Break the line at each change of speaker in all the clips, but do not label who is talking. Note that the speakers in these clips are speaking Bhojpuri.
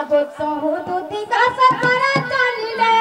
আগত সহদুতি গাছ করা চলিলে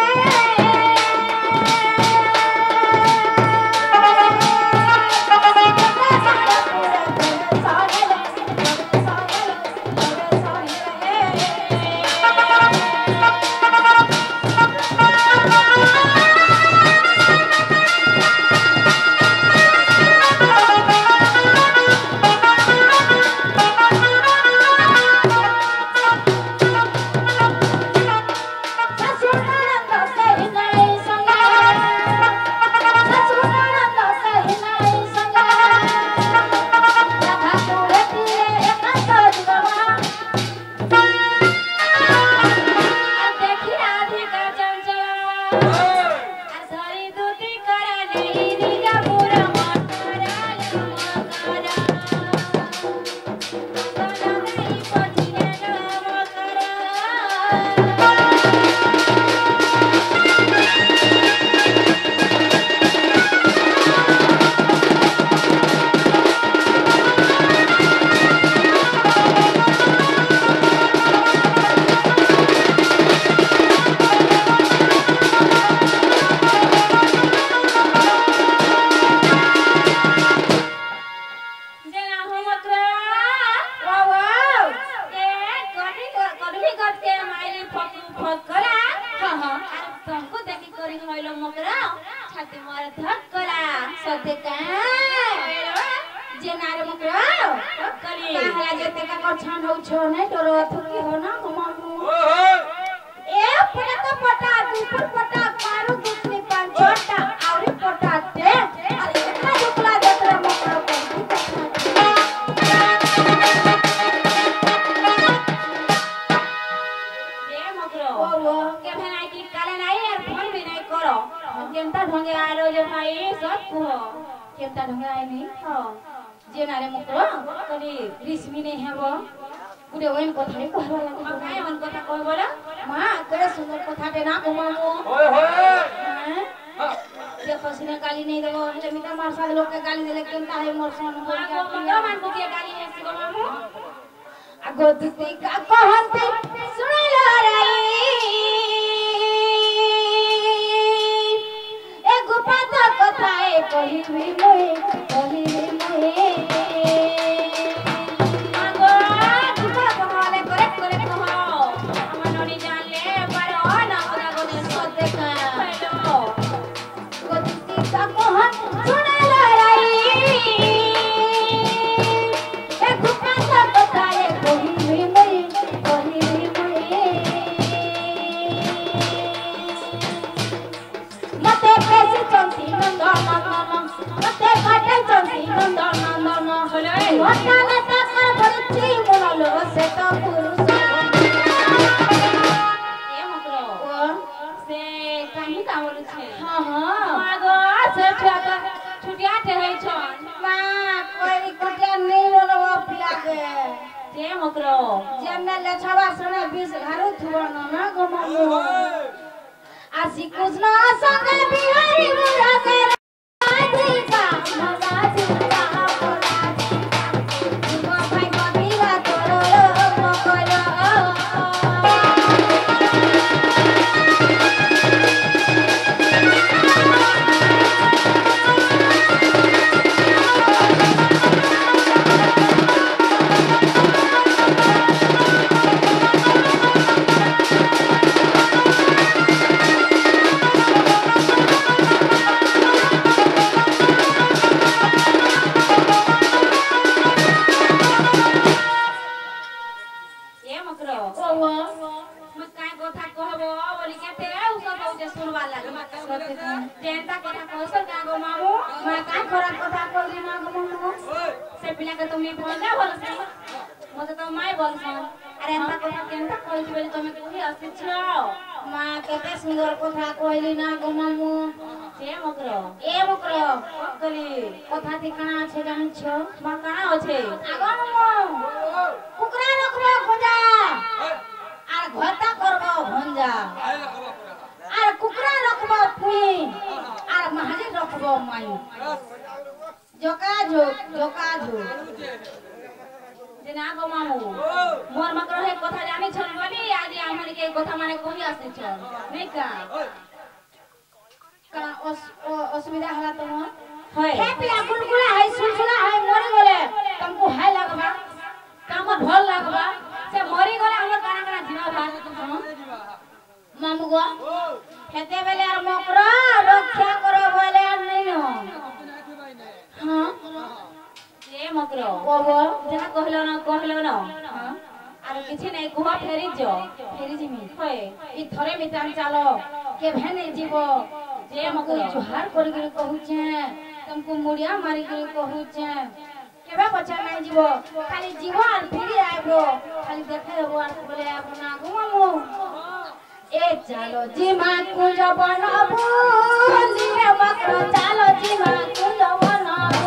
मोर मकर हे कथा जानी छन बोली आज ये কথা মানে কই আসিছ নাই কা
का असुविधा हला तुम
হয়
हे पिया गुलगुला है सुलसुला है मरे गले तुमको हाय लगबा
কামত ভাল লাগবা সে মরি গলে আমার কানা কানা জিমা ভাত
मामू गो हेते बेले और मकरा रक्षा करो बोले नहीं हो हां
ए मकरो
ओबो
যাহা কহিলো না আর কিছু নাই কুয়া ফেরি যো
फेरी जिमी
হয়
इ थरे मितान चालो के भेने जीवो
जे
हमको
मकरो
जुहार कर के कहूचे तुमको मुड़िया मारी के कहूचे केबे बच्चा नहीं जीवो खाली जीवो और फेरी आइबो खाली देखे हो और बोले अपना घुमामो ए चालो जीमा कुंज बनाबो लीरे मकरो चालो जीमा कुंज बनाबो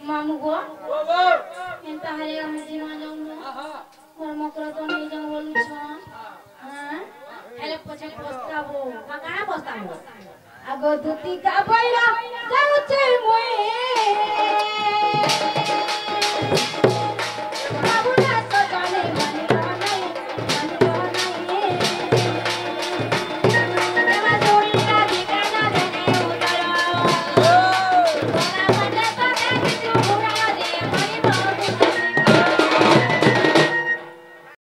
मामू गो एंता हरे हम जीवा जाऊंगा और मकरा तो नहीं जाऊं बोलू छ हां हेले पछे पस्ताबो
काना पस्ताबो
आगो धुती का बैला